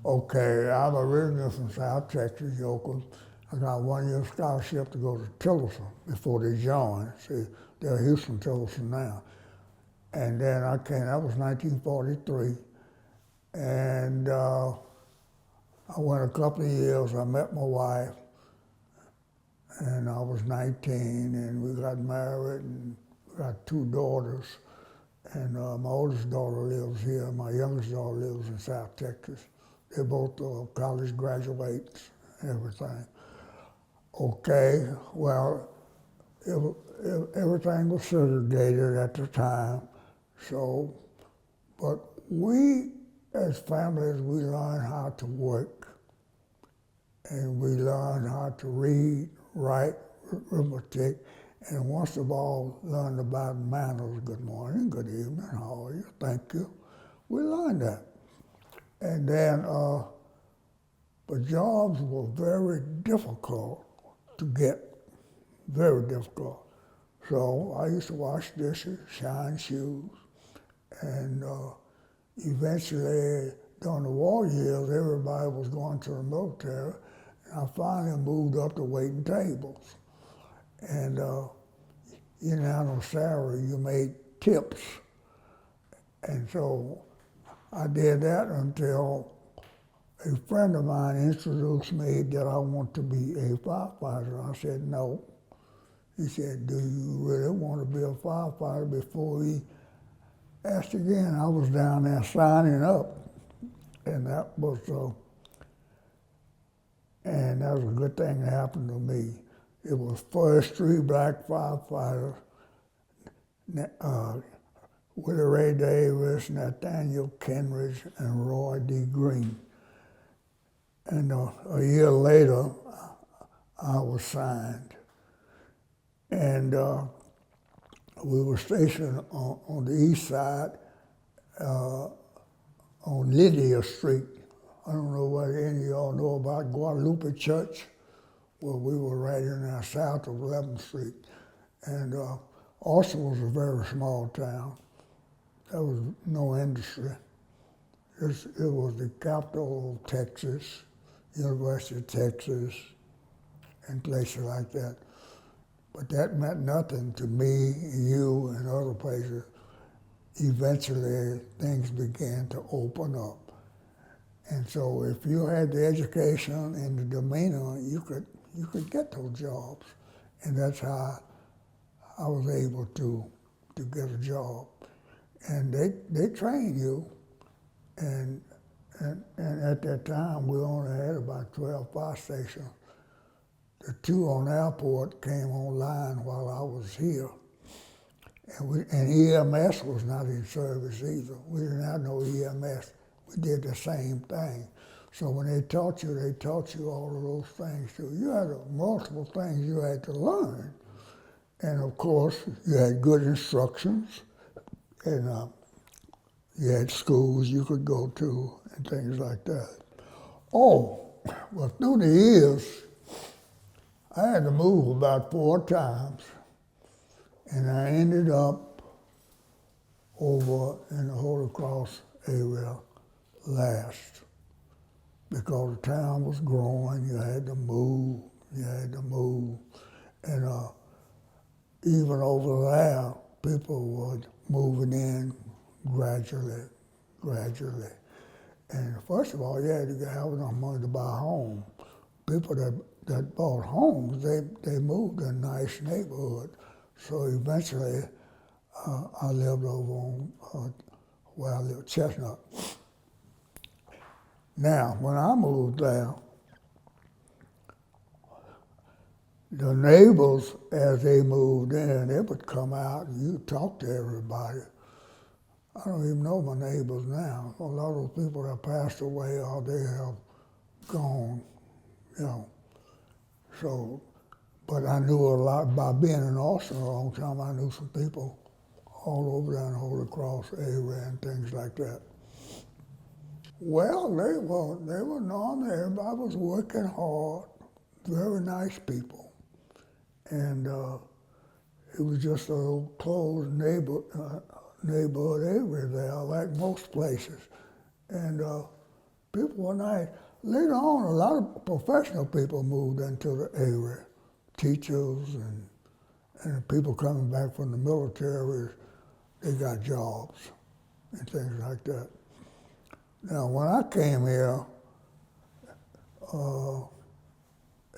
Okay, I'm originally from South Texas, Yokel. I got 1 year scholarship to go to Tillerson before they joined. See, they're Houston Tillerson now. And then I came, that was 1943. And I went a couple of years. I met my wife, and I was 19, and we got married, and we got two daughters. And my oldest daughter lives here. My youngest daughter lives in South Texas. They're both college graduates, and everything. Okay, well, everything was segregated at the time. So, but we, as families, we learned how to work, and we learned how to read, write, arithmetic, and once of all, learned about manners. Good morning, good evening, how are you? Thank you. We learned that. And then, but jobs were very difficult to get, very difficult. So I used to wash dishes, shine shoes, and eventually, during the war years, everybody was going to the military, and I finally moved up to waiting tables. And you didn't have no salary, you made tips. And so I did that until a friend of mine introduced me that I want to be a firefighter. I said, no. He said, do you really want to be a firefighter? Before he asked again, I was down there signing up. And that was a good thing that happened to me. It was first three black firefighters, Willie Ray Davis, Nathaniel Kenridge, and Roy D. Green. And a year later, I was signed. And we were stationed on the east side on Lydia Street. I don't know whether any of y'all know about Guadalupe Church. Well, we were right in there south of 11th Street. And Austin was a very small town. There was no industry. It was the capital of Texas, University of Texas, and places like that. But that meant nothing to me, you, and other places. Eventually, things began to open up. And so if you had the education and the demeanor, you could get those jobs. And that's how I was able to get a job. And they train you, and at that time we only had about 12 fire stations. The two on the airport came online while I was here. And EMS was not in service either. We didn't have no EMS. We did the same thing. So when they taught you all of those things too. You had multiple things you had to learn. And of course, you had good instructions, and you had schools you could go to and things like that. Oh, well, through the years, I had to move about 4 times, and I ended up over in the Holy Cross area last, because the town was growing. You had to move, and even over there, people were moving in gradually. And first of all, you had to have enough money to buy a home. People that bought homes, they moved in a nice neighborhood. So eventually, I lived over on where I lived, Chestnut. Now, when I moved there, the neighbors, as they moved in, they would come out and you talk to everybody. I don't even know my neighbors now. A lot of people have passed away or they have gone, you know. So, but I knew a lot, by being in Austin a long time, I knew some people all over there in the Holy Cross area and things like that. Well, they were normal. Everybody was working hard, very nice people. And it was just a little closed neighborhood area there, like most places. And People were nice. Later on, a lot of professional people moved into the area, teachers and people coming back from the military, they got jobs and things like that. Now, when I came here,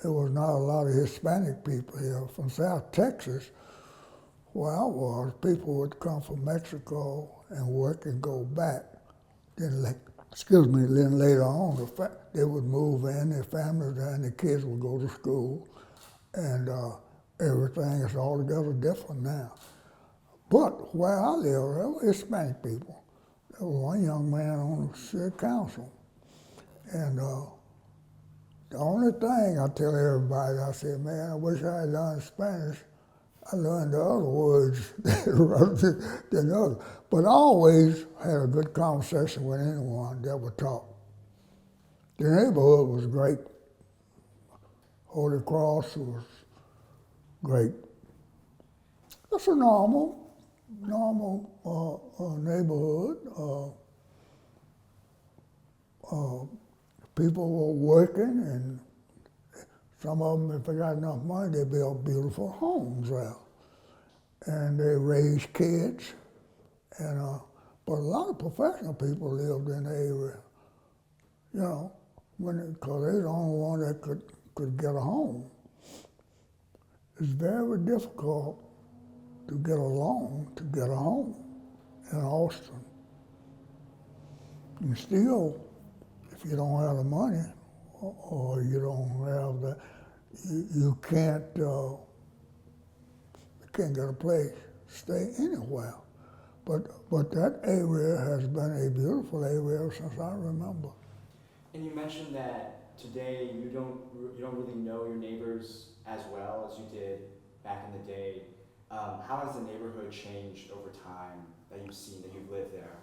there was not a lot of Hispanic people here. From South Texas, where I was, people would come from Mexico and work and go back. Then, then later on, they would move in, their families and their kids would go to school, and everything is altogether different now. But where I live, there were Hispanic people. There was one young man on the city council, and the only thing I tell everybody, I say, man, I wish I had learned Spanish. I learned the other words rather than the other. But I always had a good conversation with anyone that would talk. The neighborhood was great. Holy Cross was great. It's a normal neighborhood. People were working, and some of them, if they got enough money, they built beautiful homes there. And they raised kids. And but a lot of professional people lived in the area, you know, because they're the only one that could get a home. It's very difficult to get a loan to get a home in Austin. And still, if you don't have the money or you don't have the, you can't get a place to stay anywhere. But that area has been a beautiful area since I remember. And you mentioned that today you don't really know your neighbors as well as you did back in the day. How has the neighborhood changed over time that you've seen, that you've lived there?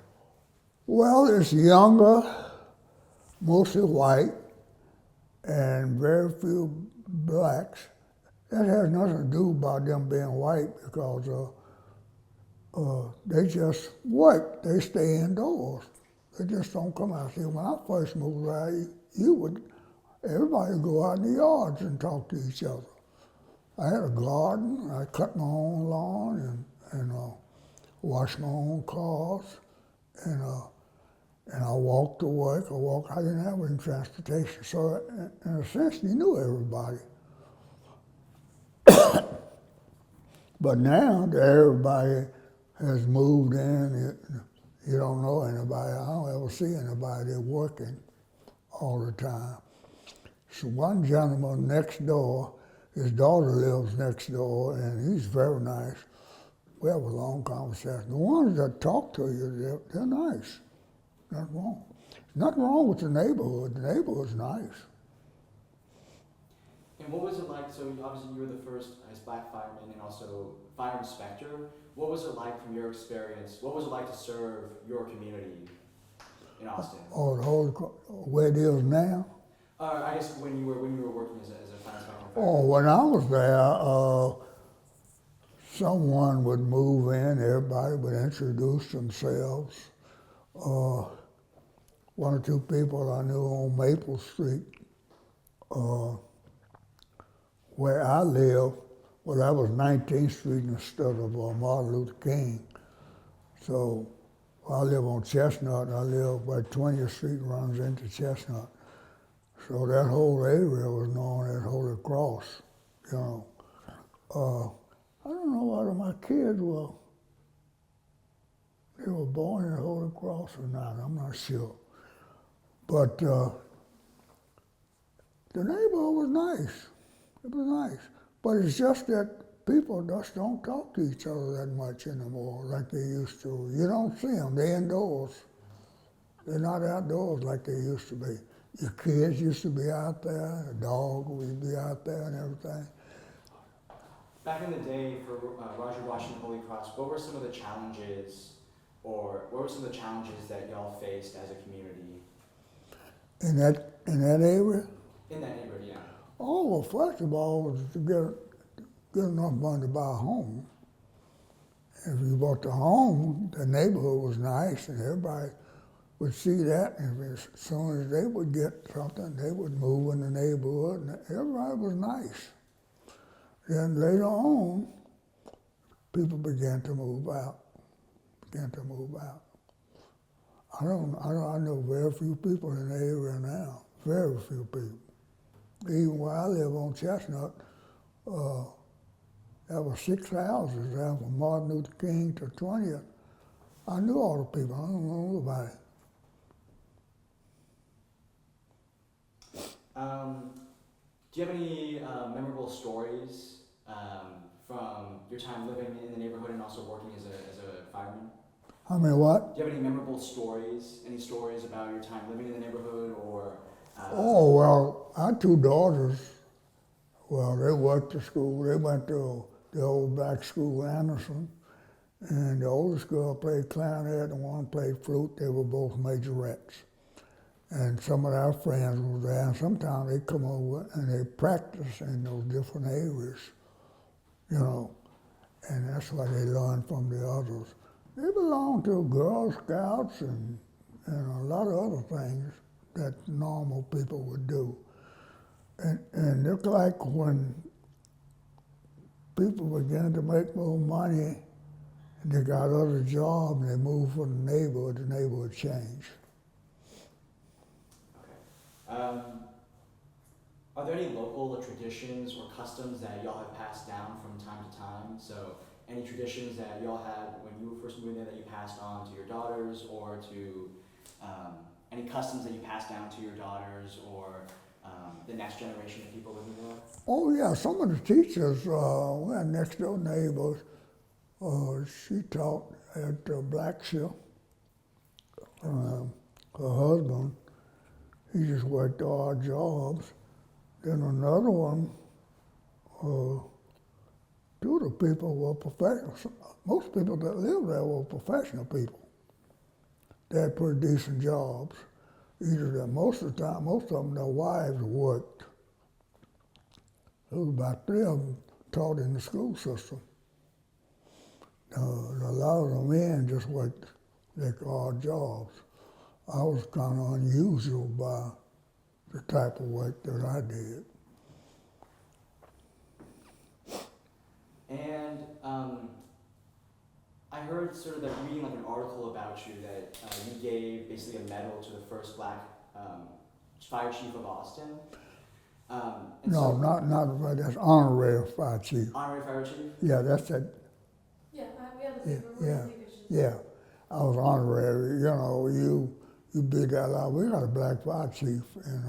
Well, it's younger, mostly white, and very few blacks. That has nothing to do about them being white because they just work. They stay indoors. They just don't come out. See, when I first moved out, everybody would go out in the yards and talk to each other. I had a garden. I cut my own lawn and washed my own cars, and I walked to work. I didn't have any transportation, so in a sense, you knew everybody. But now that everybody has moved in, you don't know anybody. I don't ever see anybody working all the time. So one gentleman next door, his daughter lives next door, and he's very nice. We have a long conversation. The ones that talk to you, they're nice. Nothing wrong. Nothing wrong with the neighborhood. The neighborhood's nice. And what was it like? So obviously you were the first as black fireman and also fire inspector. What was it like from your experience? What was it like to serve your community in Austin? Oh, the whole where it is now? I guess when you were working as a fire inspector. Oh, when I was there, someone would move in. Everybody would introduce themselves. One or two people I knew on Maple Street, where I live. Well, that was 19th Street instead of Martin Luther King. So I live on Chestnut. I live where 20th Street runs into Chestnut. So that whole area was known as Holy Cross, you know. I don't know whether my kids they were born in Holy Cross or not. I'm not sure. But the neighborhood was nice. It was nice. But it's just that people just don't talk to each other that much anymore like they used to. You don't see them. They're indoors. They're not outdoors like they used to be. Your kids used to be out there. The dog would be out there and everything. Back in the day for Roger Washington Holy Cross, what were some of the challenges, or what were some of the challenges that y'all faced as a community? In that area? In that neighborhood, yeah. Oh, well, first of all, was to get enough money to buy a home. If you bought the home, the neighborhood was nice, and everybody would see that, and as soon as they would get something, they would move in the neighborhood, and everybody was nice. Then later on, people began to move out. I know very few people in the area now, very few people. Even where I live on Chestnut, there were 6 houses there from Martin Luther King to 20th. I knew all the people, I don't know nobody. Do you have any memorable stories from your time living in the neighborhood and also working as a fireman? I mean, what? Do you have any memorable stories? Any stories about your time living in the neighborhood or? Oh, well, I had 2 daughters. Well, they went to school. They went to the old black school, Anderson. And the oldest girl played clarinet and one played flute. They were both majorettes. And some of our friends were there, and sometimes they'd come over and they'd practice in those different areas, you know. And that's what they learned from the others. They belonged to Girl Scouts and a lot of other things that normal people would do. And it's like when people began to make more money and they got other jobs and they moved from the neighborhood changed. Okay. Are there any local traditions or customs that y'all have passed down from time to time? So any traditions that y'all had when you first moved in that you passed on to your daughters, or to any customs that you passed down to your daughters or the next generation of people living there? Oh yeah, some of the teachers, we had next door neighbors, she taught at Blackshill. Her husband, he just worked odd jobs. Then another one, 2 of the people were professionals. Most people that lived there were professional people. They had pretty decent jobs. Either that most of the time, most of them, their wives worked. There was about 3 of them taught in the school system. A lot of the men just worked like odd jobs. I was kind of unusual by the type of work that I did. And I heard sort of that reading like an article about you that you gave basically a medal to the first black fire chief of Austin. No, not right. That's honorary fire chief. Honorary fire chief? Yeah, that's it. Yeah, we have the paper. Yeah, yeah. I was honorary. You know, you be that loud. We got a black fire chief, and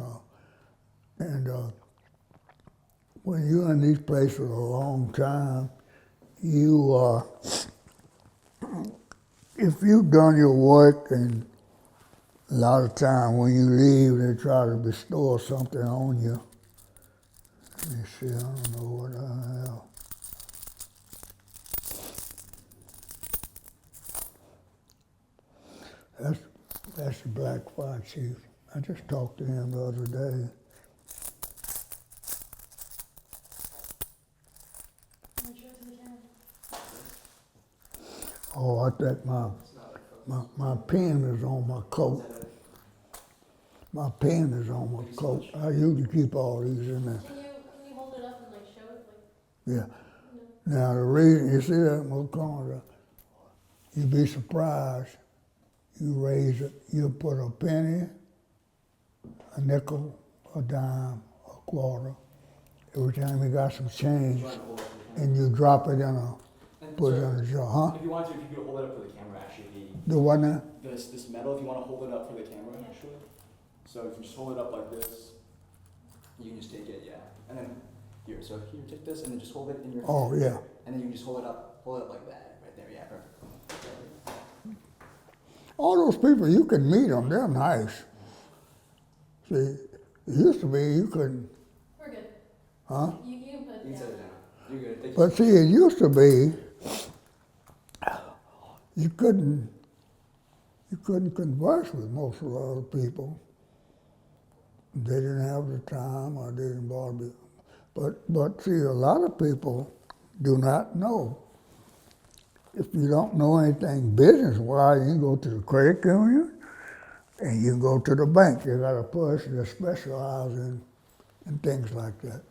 when you're in these places a long time, you if you've done your work, and a lot of time when you leave, they try to bestow something on you. Let me see, I don't know what I have. That's the black fire chief. I just talked to him the other day. Oh, I think my pen is on my coat. My pen is on my coat. I usually keep all these in there. Can you hold it up and like show it? Yeah. Now the reason, you see that in the corner, you'd be surprised. You raise it, you put a penny, a nickel, a dime, a quarter. Every time you got some change, and you drop it in put it in a jar, huh? If you want to, if you could hold it up for the camera, actually. The what now? This medal, if you want to hold it up for the camera, actually. So if you just hold it up like this, you can just take it, yeah. And then here, so here, take this and then just hold it in your hand. Oh, yeah. And then you can just hold it up like that, right there, yeah, perfect. All those people, you can meet them, they're nice. See, it used to be you couldn't, We're good. huh? You can put it You can down. set it down. You're good. Thank you. But see, it used to be, you couldn't converse with most of the other people. They didn't have the time or they didn't bother me. But see, a lot of people do not know. If you don't know anything business-wise, you can go to the credit union, And you go to the bank, you got a person that specializes in things like that.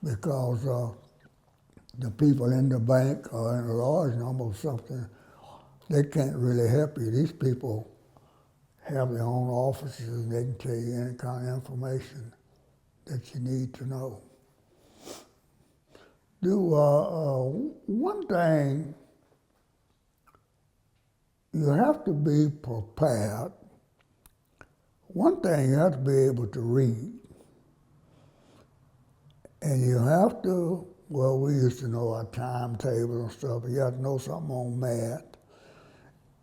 Because the people in the bank or in a large number of something, they can't really help you. These people have their own offices and they can tell you any kind of information that you need to know. One thing, you have to be prepared. One thing, you have to be able to read. And you have to, well, we used to know our timetable and stuff, but you have to know something on math.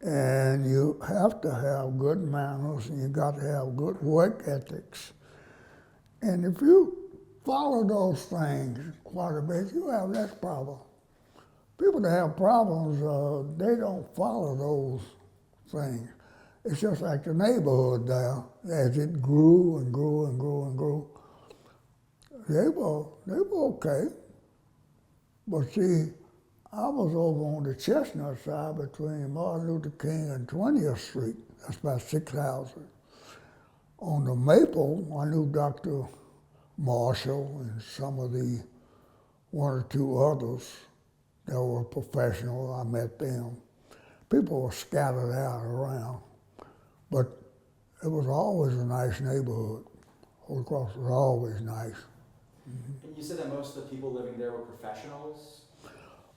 And you have to have good manners, and you got to have good work ethics. And if you follow those things quite a bit, you have less problem. People that have problems, they don't follow those things. It's just like the neighborhood there, as it grew and grew and grew and grew. They were okay. But see, I was over on the Chestnut side between Martin Luther King and 20th Street. That's about 6 houses. On the Maple, I knew Dr. Marshall and some of the one or two others that were professional. I met them. People were scattered out around, but it was always a nice neighborhood. Holy Cross was always nice. And you said that most of the people living there were professionals?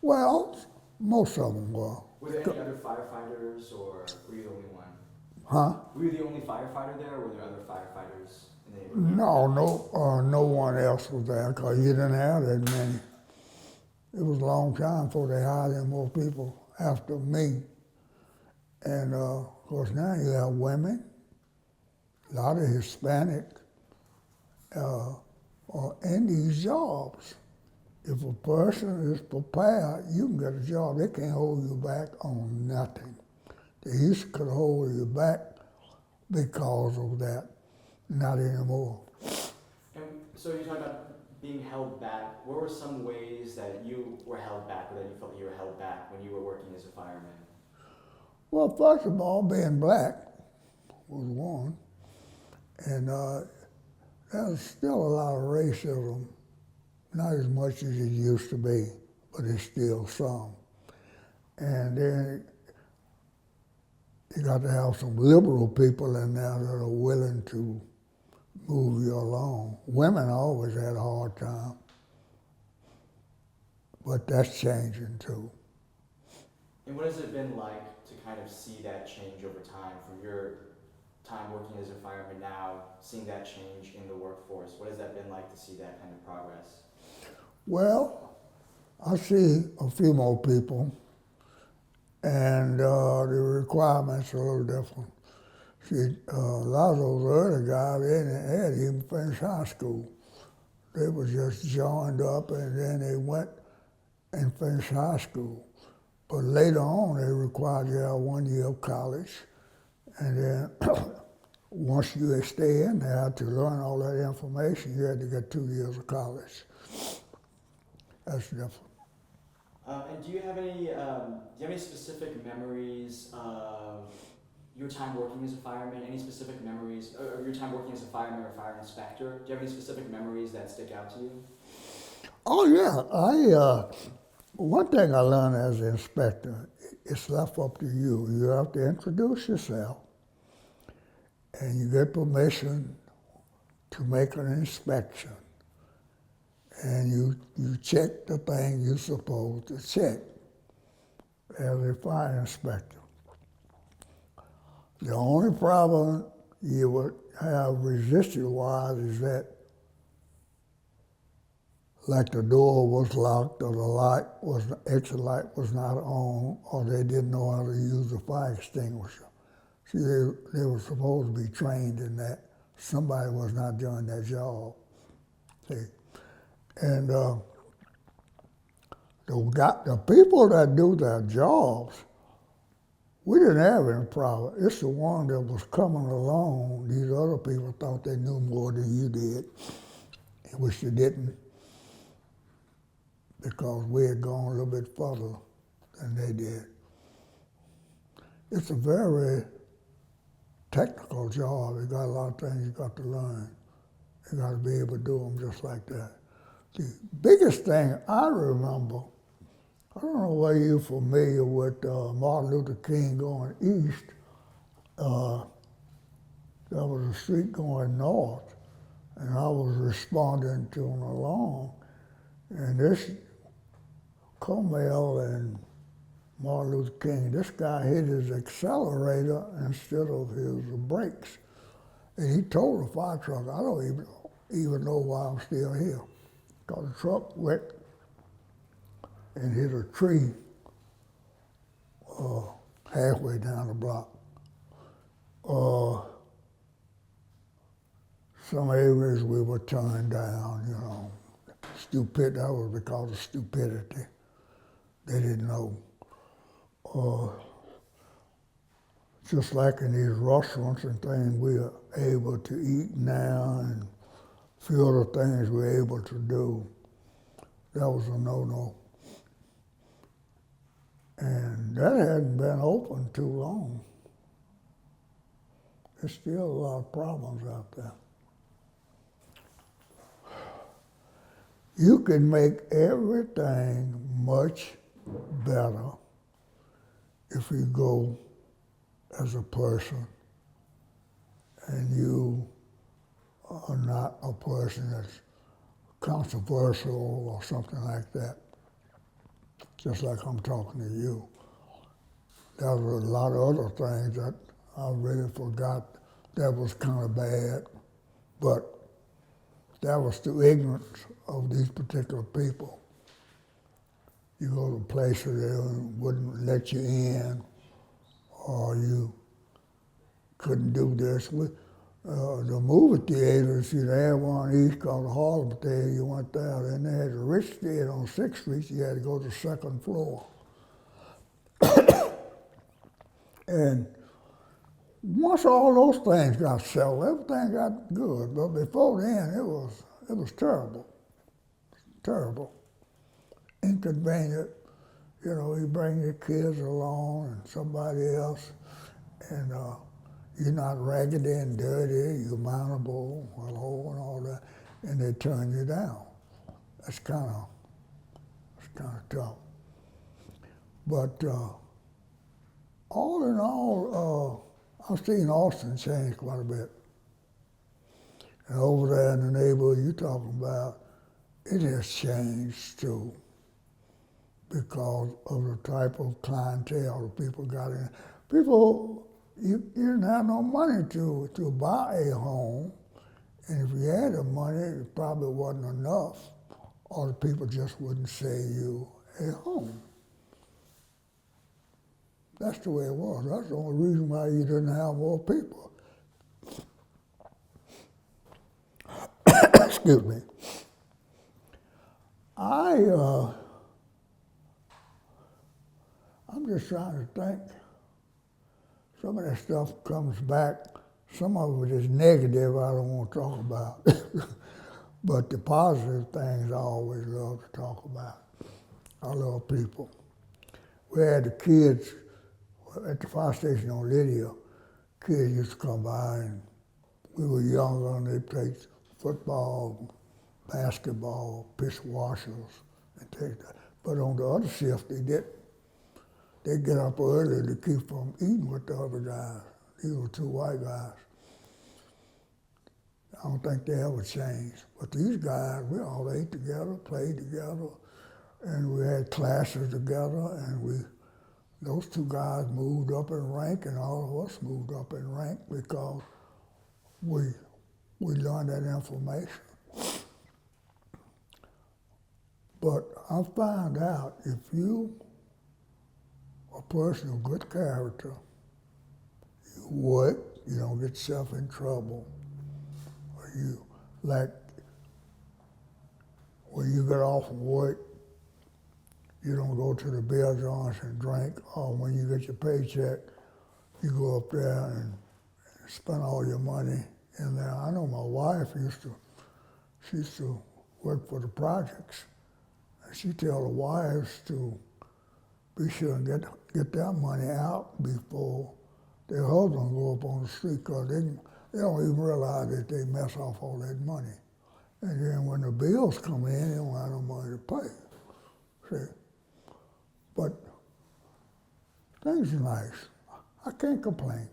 Well, most of them were. Were there any other firefighters, or were you the only one? Huh? Were you the only firefighter there, or were there other firefighters in the neighborhood? No one else was there because you didn't have that many. It was a long time before they hired any more people after me. And of course now you have women, a lot of Hispanic, are in these jobs. If a person is prepared, you can get a job. They can't hold you back on nothing. They used to could hold you back because of that. Not anymore. And so you're talking about being held back. What were some ways that you were held back, or that you felt you were held back when you were working as a fireman? Well, first of all, being black was one. And there's still a lot of racism. Not as much as it used to be, but it's still some. And then you got to have some liberal people in there that are willing to move you along. Women always had a hard time, but that's changing too. And what has it been like to kind of see that change over time, from your time working as a fireman now, seeing that change in the workforce? What has that been like to see that kind of progress? Well, I see a few more people, and the requirements are a little different. See, a lot of those early guys, they hadn't even finished high school. They were just joined up, and then they went and finished high school. But later on, they required you to have 1 year of college, and then once you stay in there to learn all that information, you had to get 2 years of college. That's different. And do you have any specific memories of your time working as a fireman? Any specific memories of your time working as a fireman or fire inspector? Do you have any specific memories that stick out to you? Oh yeah, one thing I learned as an inspector, it's left up to you. You have to introduce yourself, and you get permission to make an inspection. And you check the thing you're supposed to check as a fire inspector. The only problem you would have resistance-wise is that, like the door was locked, or the exit light was not on, or they didn't know how to use the fire extinguisher. See, they were supposed to be trained in that. Somebody was not doing that job. See. And the people that do their jobs, we didn't have any problem. It's the one that was coming along. These other people thought they knew more than you did, which they didn't, because we had gone a little bit further than they did. It's a very technical job. You got a lot of things you got to learn. You got to be able to do them just like that. The biggest thing I remember, I don't know whether you're familiar with Martin Luther King going east. There was a street going north, and I was responding to him along. And this Comel and Martin Luther King, this guy hit his accelerator instead of his brakes. And he told the fire truck, I don't even know why I'm still here. Got the truck wet and hit a tree halfway down the block. Some areas we were turned down, you know. That was because of stupidity. They didn't know. Just like in these restaurants and things, we are able to eat now and few other things we're able to do. That was a no-no. And that hadn't been open too long. There's still a lot of problems out there. You can make everything much better if you go as a person and you are not a person that's controversial or something like that. Just like I'm talking to you. There was a lot of other things that I really forgot that was kind of bad, but that was through ignorance of these particular people. You go to places they wouldn't let you in, or you couldn't do this. The movie theaters, they had one east called the Harlem Theater. You went there, and they had the Rich Theater on 6th Street. You had to go to the second floor. And once all those things got settled, everything got good. But before then, it was terrible, terrible, inconvenient. You know, you bring your kids along and somebody else, and you're not raggedy and dirty, you're mountable, hello, and all that, and they turn you down. That's kind of tough. But all in all, I've seen Austin change quite a bit. And over there in the neighborhood you're talking about, it has changed too, because of the type of clientele the people got in. People, you didn't have no money to buy a home, and if you had the money, it probably wasn't enough, or the people just wouldn't sell you a home. That's the way it was. That's the only reason why you didn't have more people. Excuse me. I'm just trying to think. Some of that stuff comes back. Some of it is negative I don't want to talk about. But the positive things I always love to talk about. I love people. We had the kids at the fire station on Lydia. Kids used to come by, and we were younger, and they played football, basketball, pitch washers, and things like that. But on the other shift, they get up early to keep from eating with the other guys. These were two white guys. I don't think they ever changed. But these guys, we all ate together, played together, and we had classes together, and those two guys moved up in rank, and all of us moved up in rank because we learned that information. But I found out if you a person of good character, you work, you don't get yourself in trouble, or you, like, when you get off of work, you don't go to the beer joints and drink, or when you get your paycheck, you go up there and spend all your money in there. I know my wife she used to work for the projects, and she tell the wives to be sure and get their money out before their husband go up on the street because they don't even realize that they mess off all that money. And then when the bills come in, they don't have no money to pay. See? But things are nice. I can't complain.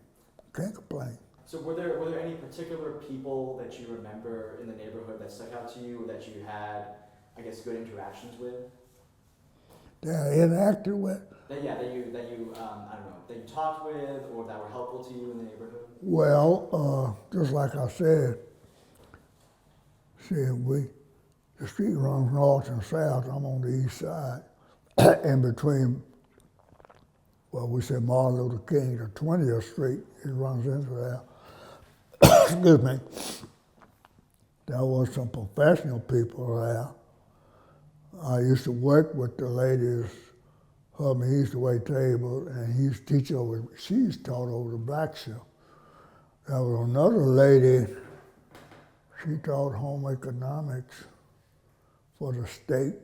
Can't complain. So were there any particular people that you remember in the neighborhood that stuck out to you, or that you had, I guess, good interactions with? They're interacted with. That you I don't know, that you talked with, or that were helpful to you in the neighborhood? Well, just like I said, the street runs north and south. I'm on the east side. In between, well, we said Martin Luther King to 20th Street, it runs into there. Excuse me. There was some professional people there. I used to work with the ladies. Hubby, he used to wait tables, and he used to teach over, she used to taught over the black shift. There was another lady, she taught home economics for the state.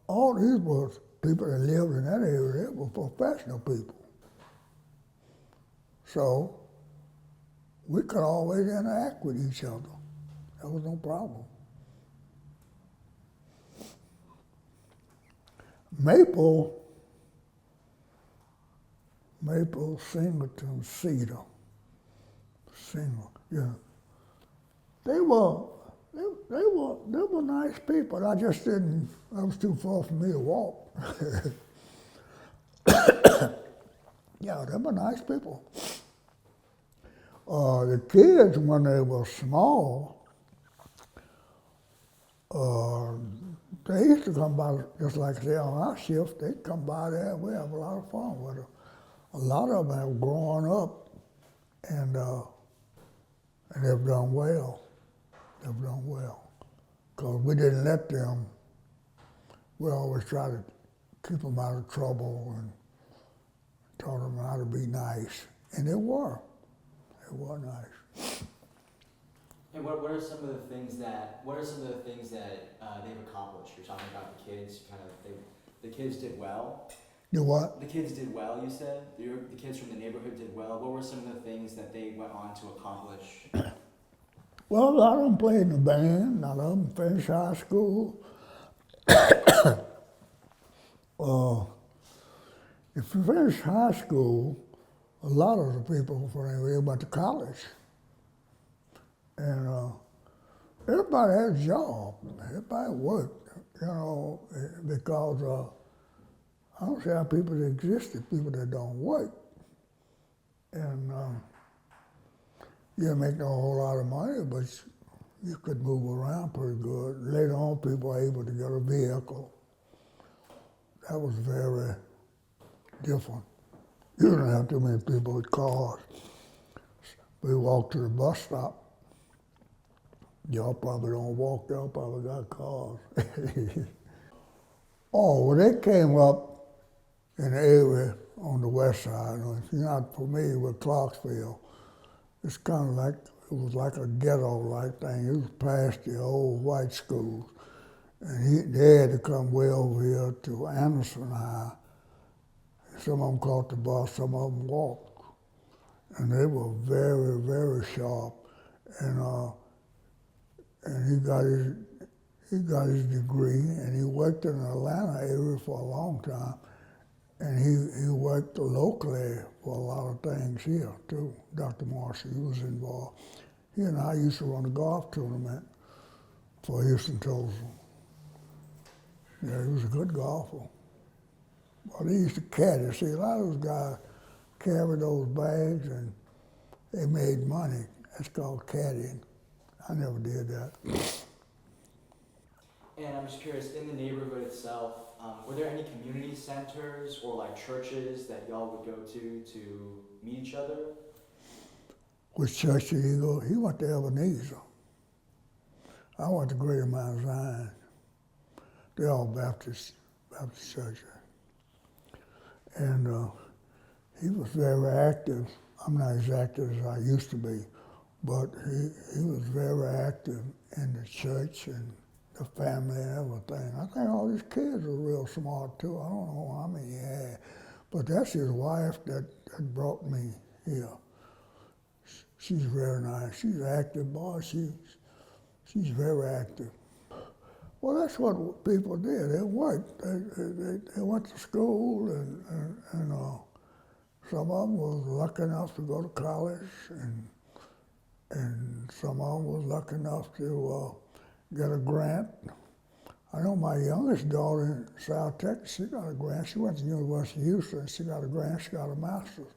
All these were people that lived in that area, they were professional people. So we could always interact with each other. There was no problem. Maple, Singleton, Cedar, yeah. They were nice people. I just didn't. That was too far for me to walk. Yeah, they were nice people. The kids, when they were small, they used to come by, just like they on our shift, they'd come by there. We have a lot of fun with them. A lot of them have grown up, and they've done well. They've done well. Because we didn't let them, we always try to keep them out of trouble and taught them how to be nice. And they were. They were nice. And what are some of the things that they've accomplished? You're talking about the kids. The kids did well. You what? The kids did well. You said the kids from the neighborhood did well. What were some of the things that they went on to accomplish? Well, a lot of them played in the band. A lot of them finished high school. If you finish high school, a lot of the people they went to college. And everybody had a job. Everybody worked, because I don't see how people that existed, people that don't work. And you didn't make no whole lot of money, but you could move around pretty good. Later on, people were able to get a vehicle. That was very different. You didn't have too many people with cars. We walked to the bus stop. Y'all probably don't walk, y'all probably got cars. Oh, well, they came up in the area on the west side. If you're not familiar with Clarksville, it's kind of like, it was like a ghetto-like thing. It was past the old white schools. And they had to come way over here to Anderson High. Some of them caught the bus, some of them walked. And they were very, very sharp. And he got his degree, and he worked in the Atlanta area for a long time. And he worked locally for a lot of things here, too. Dr. Marshall, he was involved. He and I used to run a golf tournament for Houston Tulsa. Yeah, he was a good golfer. Well, he used to caddy. See, a lot of those guys carry those bags, and they made money. That's called caddying. I never did that. And I'm just curious, in the neighborhood itself, were there any community centers or like churches that y'all would go to meet each other? Which church did he go? He went to Ebenezer. I went to Greater Mount Zion. They're all Baptist churches. And he was very active. I'm not as active as I used to be, but he was very active in the church and the family and everything. I think all these kids were real smart too. I don't know how many he had, But that's his wife that brought me here. She's very nice. She's an active boy. She's very active. Well, that's what people did. They worked. They went to school, and some of them was lucky enough to go to college, and some of them was lucky enough to get a grant. I know my youngest daughter in South Texas, she got a grant. She went to the University of Houston. She got a grant. She got a master's.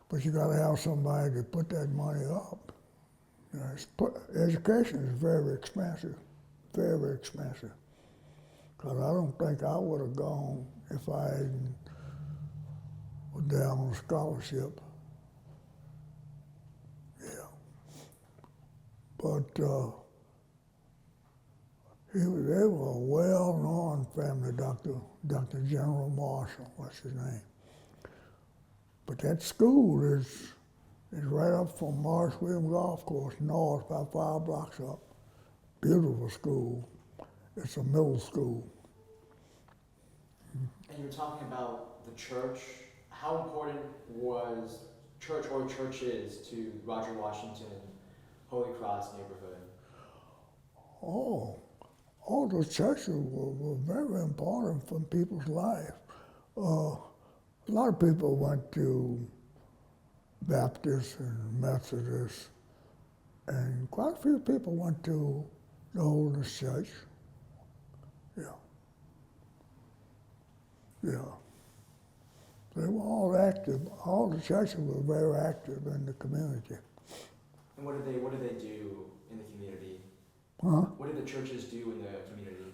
But you got to have somebody to put that money up. You know, education is very expensive, very expensive. Because I don't think I would have gone if I hadn't was down on a scholarship. Yeah. But they were a well-known family, Dr. General Marshall, what's his name. But that school is right up from Morris Williams Golf Course, north, about 5 blocks up. Beautiful school. It's a middle school. And you were talking about the church. How important was church or churches to Roger Washington, Holy Cross neighborhood? Oh, all those churches were very important for people's life. A lot of people went to Baptists and Methodists, and quite a few people went to the Holiness Church. Yeah. Yeah. They were all active. All the churches were very active in the community. And what did they do in the community? Huh? What did the churches do in the community?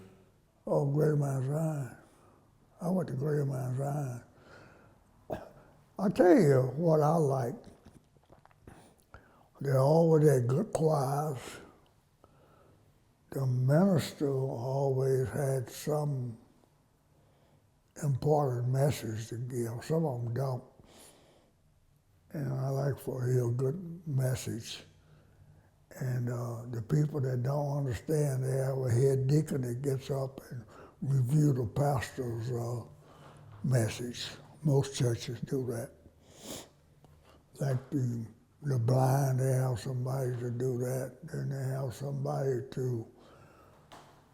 Oh, Greater Mount Zion. I went to Greater Mount Zion. I'll tell you what I like. They always had good choirs. The minister always had some important message to give. Some of them don't. And I like for hear a good message. And the people that don't understand, they have a head deacon that gets up and review the pastor's message. Most churches do that. Like the blind, they have somebody to do that. Then they have somebody to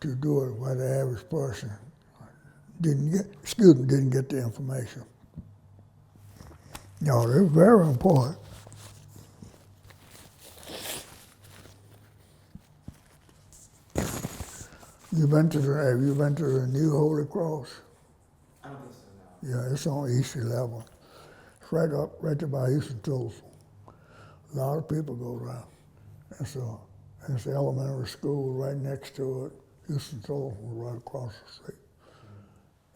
do it where the average person didn't get the information. No, they're very important. Have you been to the new Holy Cross? I don't think so, no. Yeah, it's on East 11. It's right there by Houston Tulsa. A lot of people go there. It's an elementary school right next to it. Houston Tulsa was right across the street.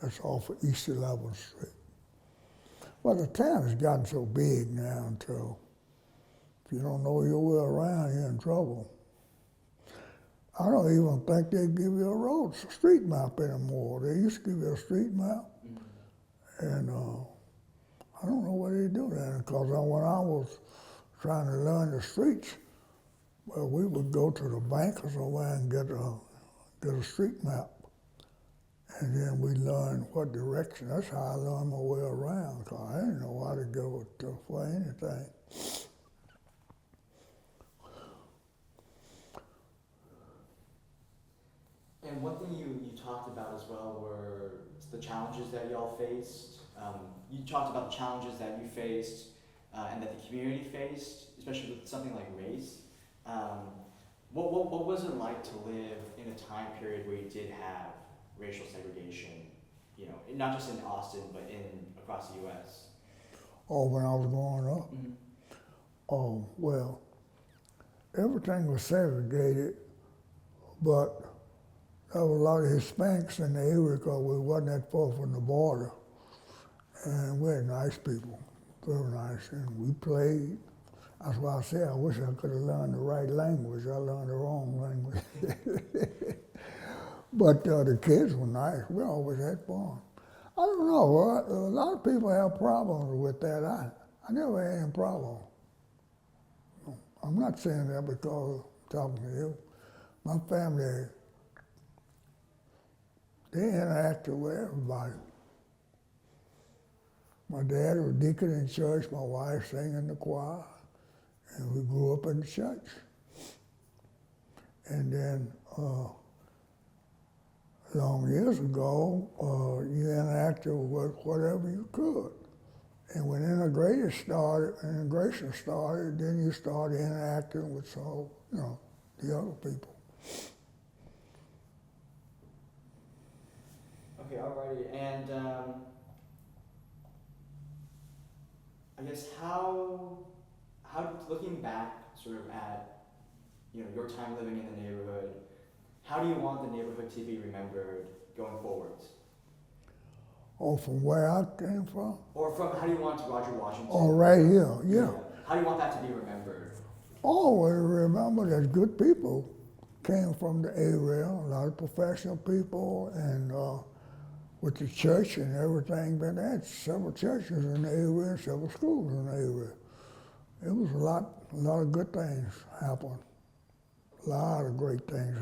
That's off of East 11th Street. Well, the town has gotten so big now until if you don't know your way around, you're in trouble. I don't even think they give you a street map anymore. They used to give you a street map, and I don't know why they do that, because when I was trying to learn the streets, well, we would go to the bank or somewhere and get a street map. And then we learned what direction. That's how I learned my way around, because I didn't know how to go for anything. And one thing you talked about as well were the challenges that y'all faced. You talked about the challenges that you faced and that the community faced, especially with something like race. What was it like to live in a time period where you did have racial segregation, you know, not just in Austin, but across the U.S.? Oh, when I was growing up? Mm-hmm. Oh, well, everything was segregated, but there was a lot of Hispanics in the area because we wasn't that far from the border. And we had nice people, very nice, and we played. That's why I say I wish I could have learned the right language. I learned the wrong language. But the kids were nice. We always had fun. I don't know. A lot of people have problems with that. I never had any problem. I'm not saying that because I'm talking to you. My family, they interacted with everybody. My dad was deacon in church, my wife sang in the choir, and we grew up in the church. And then long years ago, you interacted with whatever you could. And when integration started, then you started interacting with some, the other people. Okay, alrighty. And I guess how looking back sort of at your time living in the neighborhood, how do you want the neighborhood to be remembered going forwards? Oh, from where I came from? Or from how do you want Roger Washington? Oh, right here, yeah. How do you want that to be remembered? Always remember that good people came from the area, a lot of professional people, and with the church and everything, been had several churches in the area, several schools in the area. It was a lot of good things happened. A lot of great things